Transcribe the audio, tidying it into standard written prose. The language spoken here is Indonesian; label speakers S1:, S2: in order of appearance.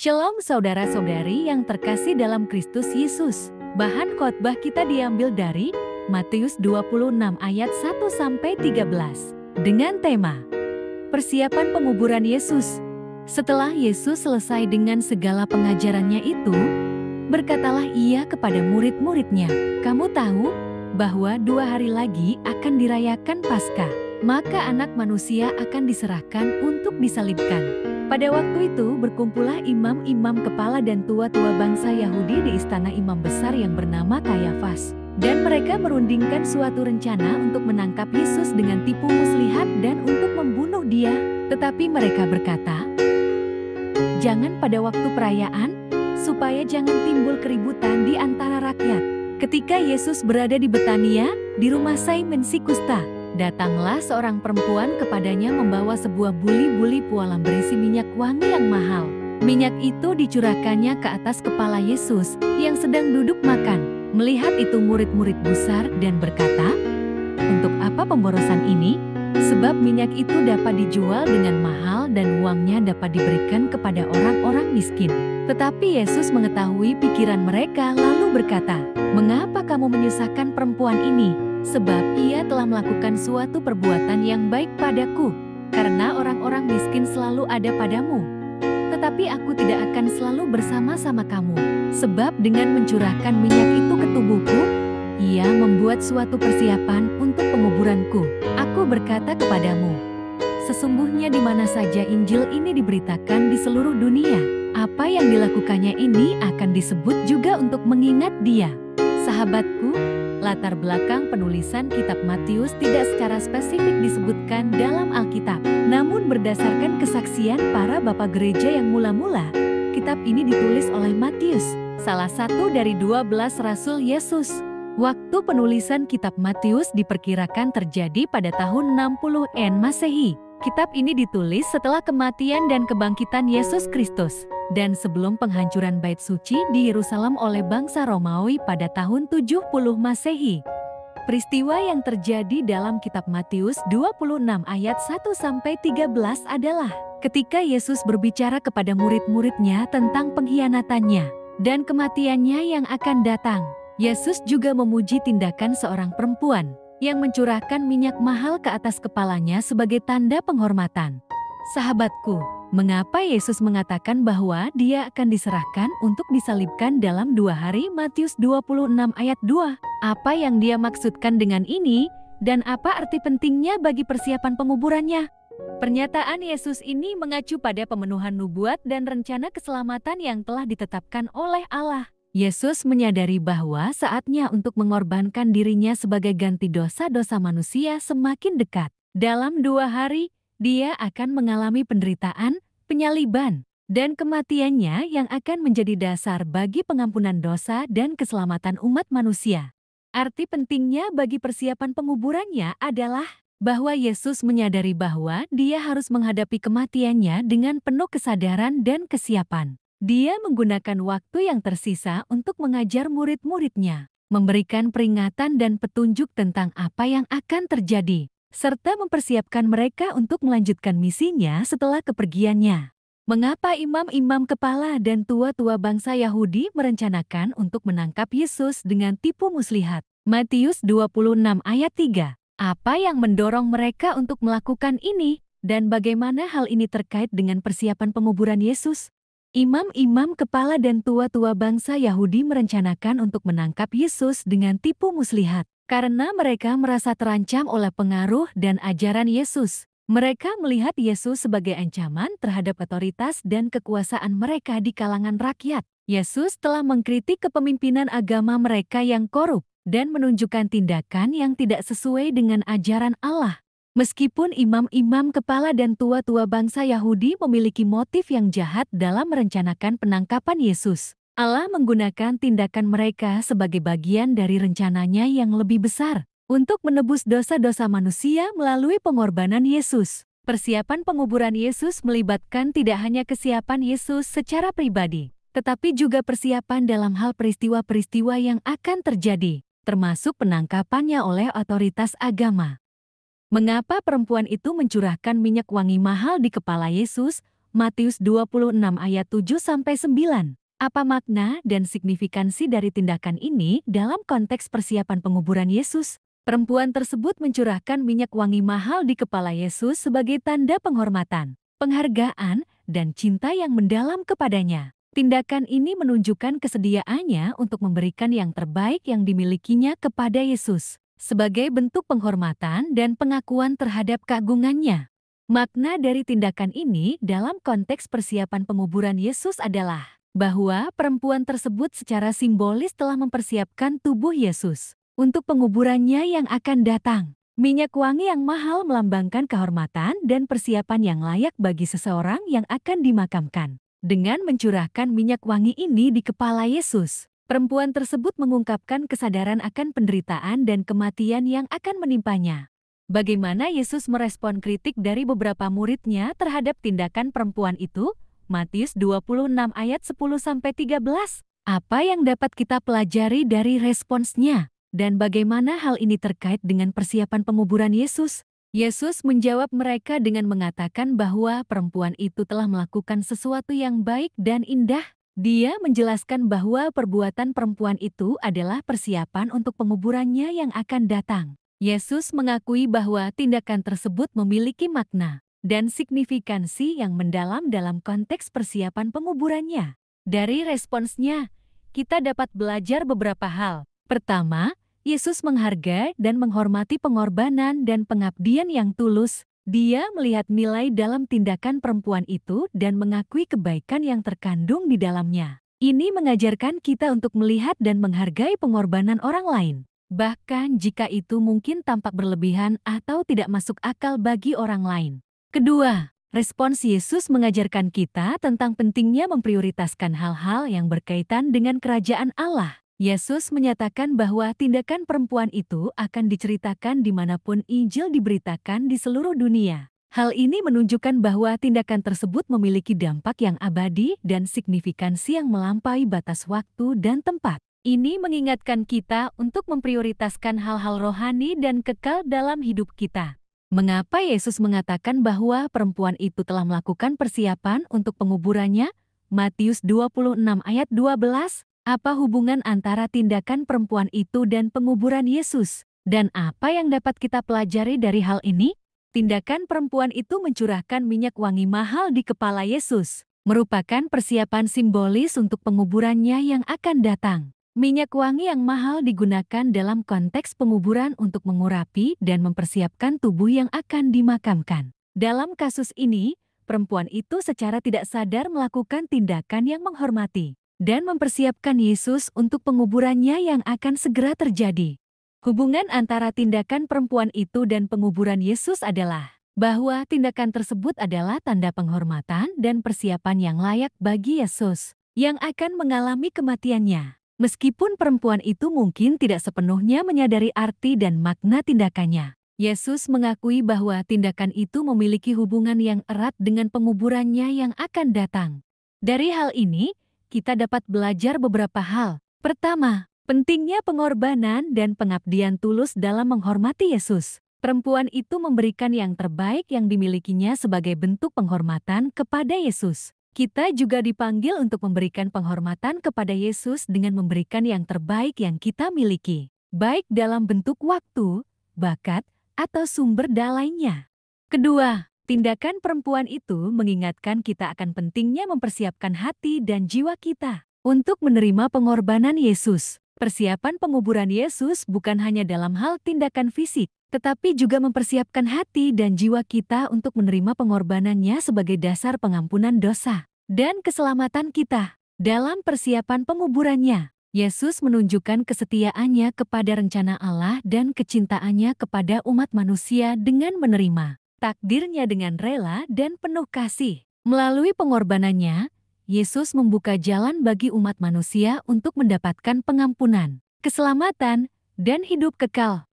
S1: Shalom saudara-saudari yang terkasih dalam Kristus Yesus. Bahan khotbah kita diambil dari Matius 26 ayat 1-13 dengan tema Persiapan penguburan Yesus. Setelah Yesus selesai dengan segala pengajarannya itu, berkatalah ia kepada murid-muridnya, "Kamu tahu bahwa 2 hari lagi akan dirayakan Paskah, maka Anak Manusia akan diserahkan untuk disalibkan." Pada waktu itu berkumpullah imam-imam kepala dan tua-tua bangsa Yahudi di istana imam besar yang bernama Kayafas. Dan mereka merundingkan suatu rencana untuk menangkap Yesus dengan tipu muslihat dan untuk membunuh dia. Tetapi mereka berkata, "Jangan pada waktu perayaan, supaya jangan timbul keributan di antara rakyat." Ketika Yesus berada di Betania, di rumah Simon si Kusta, datanglah seorang perempuan kepadanya membawa sebuah buli-buli pualam berisi minyak wangi yang mahal. Minyak itu dicurahkannya ke atas kepala Yesus yang sedang duduk makan. Melihat itu murid-murid gusar dan berkata, "Untuk apa pemborosan ini? Sebab minyak itu dapat dijual dengan mahal dan uangnya dapat diberikan kepada orang-orang miskin." Tetapi Yesus mengetahui pikiran mereka lalu berkata, "Mengapa kamu menyusahkan perempuan ini? Sebab ia telah melakukan suatu perbuatan yang baik padaku, karena orang-orang miskin selalu ada padamu. Tetapi aku tidak akan selalu bersama-sama kamu, sebab dengan mencurahkan minyak itu ke tubuhku, ia membuat suatu persiapan untuk penguburanku. Aku berkata kepadamu, sesungguhnya di mana saja Injil ini diberitakan di seluruh dunia, apa yang dilakukannya ini akan disebut juga untuk mengingat dia." Sahabatku, latar belakang penulisan kitab Matius tidak secara spesifik disebutkan dalam Alkitab. Namun berdasarkan kesaksian para bapak gereja yang mula-mula, kitab ini ditulis oleh Matius, salah satu dari 12 Rasul Yesus. Waktu penulisan kitab Matius diperkirakan terjadi pada tahun 60 Masehi. Kitab ini ditulis setelah kematian dan kebangkitan Yesus Kristus, dan sebelum penghancuran Bait Suci di Yerusalem oleh bangsa Romawi pada tahun 70 Masehi. Peristiwa yang terjadi dalam kitab Matius 26 ayat 1-13 adalah ketika Yesus berbicara kepada murid-muridnya tentang pengkhianatannya dan kematiannya yang akan datang. Yesus juga memuji tindakan seorang perempuan yang mencurahkan minyak mahal ke atas kepalanya sebagai tanda penghormatan. Sahabatku, mengapa Yesus mengatakan bahwa dia akan diserahkan untuk disalibkan dalam 2 hari? Matius 26 ayat 2. Apa yang dia maksudkan dengan ini, dan apa arti pentingnya bagi persiapan penguburannya? Pernyataan Yesus ini mengacu pada pemenuhan nubuat dan rencana keselamatan yang telah ditetapkan oleh Allah. Yesus menyadari bahwa saatnya untuk mengorbankan dirinya sebagai ganti dosa-dosa manusia semakin dekat. Dalam 2 hari, dia akan mengalami penderitaan, penyaliban, dan kematiannya yang akan menjadi dasar bagi pengampunan dosa dan keselamatan umat manusia. Arti pentingnya bagi persiapan penguburannya adalah bahwa Yesus menyadari bahwa dia harus menghadapi kematiannya dengan penuh kesadaran dan kesiapan. Dia menggunakan waktu yang tersisa untuk mengajar murid-muridnya, memberikan peringatan dan petunjuk tentang apa yang akan terjadi, serta mempersiapkan mereka untuk melanjutkan misinya setelah kepergiannya. Mengapa imam-imam kepala dan tua-tua bangsa Yahudi merencanakan untuk menangkap Yesus dengan tipu muslihat? Matius 26 ayat 3. Apa yang mendorong mereka untuk melakukan ini, dan bagaimana hal ini terkait dengan persiapan penguburan Yesus? Imam-imam kepala dan tua-tua bangsa Yahudi merencanakan untuk menangkap Yesus dengan tipu muslihat, karena mereka merasa terancam oleh pengaruh dan ajaran Yesus. Mereka melihat Yesus sebagai ancaman terhadap otoritas dan kekuasaan mereka di kalangan rakyat. Yesus telah mengkritik kepemimpinan agama mereka yang korup dan menunjukkan tindakan yang tidak sesuai dengan ajaran Allah. Meskipun imam-imam kepala dan tua-tua bangsa Yahudi memiliki motif yang jahat dalam merencanakan penangkapan Yesus, Allah menggunakan tindakan mereka sebagai bagian dari rencananya yang lebih besar untuk menebus dosa-dosa manusia melalui pengorbanan Yesus. Persiapan penguburan Yesus melibatkan tidak hanya kesiapan Yesus secara pribadi, tetapi juga persiapan dalam hal peristiwa-peristiwa yang akan terjadi, termasuk penangkapannya oleh otoritas agama. Mengapa perempuan itu mencurahkan minyak wangi mahal di kepala Yesus Matius 26 ayat 7-9. Apa makna dan signifikansi dari tindakan ini dalam konteks persiapan penguburan Yesus? Perempuan tersebut mencurahkan minyak wangi mahal di kepala Yesus sebagai tanda penghormatan, penghargaan, dan cinta yang mendalam kepadanya. Tindakan ini menunjukkan kesediaannya untuk memberikan yang terbaik yang dimilikinya kepada Yesus, sebagai bentuk penghormatan dan pengakuan terhadap keagungannya. Makna dari tindakan ini dalam konteks persiapan penguburan Yesus adalah bahwa perempuan tersebut secara simbolis telah mempersiapkan tubuh Yesus untuk penguburannya yang akan datang. Minyak wangi yang mahal melambangkan kehormatan dan persiapan yang layak bagi seseorang yang akan dimakamkan. Dengan mencurahkan minyak wangi ini di kepala Yesus, perempuan tersebut mengungkapkan kesadaran akan penderitaan dan kematian yang akan menimpanya. Bagaimana Yesus merespon kritik dari beberapa muridnya terhadap tindakan perempuan itu? Matius 26 ayat 10-13. Apa yang dapat kita pelajari dari responsnya? Dan bagaimana hal ini terkait dengan persiapan penguburan Yesus? Yesus menjawab mereka dengan mengatakan bahwa perempuan itu telah melakukan sesuatu yang baik dan indah. Dia menjelaskan bahwa perbuatan perempuan itu adalah persiapan untuk penguburannya yang akan datang. Yesus mengakui bahwa tindakan tersebut memiliki makna dan signifikansi yang mendalam dalam konteks persiapan penguburannya. Dari responsnya, kita dapat belajar beberapa hal. Pertama, Yesus menghargai dan menghormati pengorbanan dan pengabdian yang tulus. Dia melihat nilai dalam tindakan perempuan itu dan mengakui kebaikan yang terkandung di dalamnya. Ini mengajarkan kita untuk melihat dan menghargai pengorbanan orang lain, bahkan jika itu mungkin tampak berlebihan atau tidak masuk akal bagi orang lain. Kedua, respons Yesus mengajarkan kita tentang pentingnya memprioritaskan hal-hal yang berkaitan dengan kerajaan Allah. Yesus menyatakan bahwa tindakan perempuan itu akan diceritakan dimanapun Injil diberitakan di seluruh dunia. Hal ini menunjukkan bahwa tindakan tersebut memiliki dampak yang abadi dan signifikansi yang melampaui batas waktu dan tempat. Ini mengingatkan kita untuk memprioritaskan hal-hal rohani dan kekal dalam hidup kita. Mengapa Yesus mengatakan bahwa perempuan itu telah melakukan persiapan untuk penguburannya? Matius 26 ayat 12. Apa hubungan antara tindakan perempuan itu dan penguburan Yesus? Dan apa yang dapat kita pelajari dari hal ini? Tindakan perempuan itu mencurahkan minyak wangi mahal di kepala Yesus, merupakan persiapan simbolis untuk penguburannya yang akan datang. Minyak wangi yang mahal digunakan dalam konteks penguburan untuk mengurapi dan mempersiapkan tubuh yang akan dimakamkan. Dalam kasus ini, perempuan itu secara tidak sadar melakukan tindakan yang menghormati dan mempersiapkan Yesus untuk penguburannya yang akan segera terjadi. Hubungan antara tindakan perempuan itu dan penguburan Yesus adalah bahwa tindakan tersebut adalah tanda penghormatan dan persiapan yang layak bagi Yesus yang akan mengalami kematiannya. Meskipun perempuan itu mungkin tidak sepenuhnya menyadari arti dan makna tindakannya, Yesus mengakui bahwa tindakan itu memiliki hubungan yang erat dengan penguburannya yang akan datang. Dari hal ini, kita dapat belajar beberapa hal. Pertama, pentingnya pengorbanan dan pengabdian tulus dalam menghormati Yesus. Perempuan itu memberikan yang terbaik yang dimilikinya sebagai bentuk penghormatan kepada Yesus. Kita juga dipanggil untuk memberikan penghormatan kepada Yesus dengan memberikan yang terbaik yang kita miliki, baik dalam bentuk waktu, bakat, atau sumber daya lainnya. Kedua, tindakan perempuan itu mengingatkan kita akan pentingnya mempersiapkan hati dan jiwa kita untuk menerima pengorbanan Yesus. Persiapan penguburan Yesus bukan hanya dalam hal tindakan fisik, tetapi juga mempersiapkan hati dan jiwa kita untuk menerima pengorbanannya sebagai dasar pengampunan dosa dan keselamatan kita. Dalam persiapan penguburannya, Yesus menunjukkan kesetiaannya kepada rencana Allah dan kecintaannya kepada umat manusia dengan menerima takdirnya dengan rela dan penuh kasih. Melalui pengorbanannya, Yesus membuka jalan bagi umat manusia untuk mendapatkan pengampunan, keselamatan, dan hidup kekal.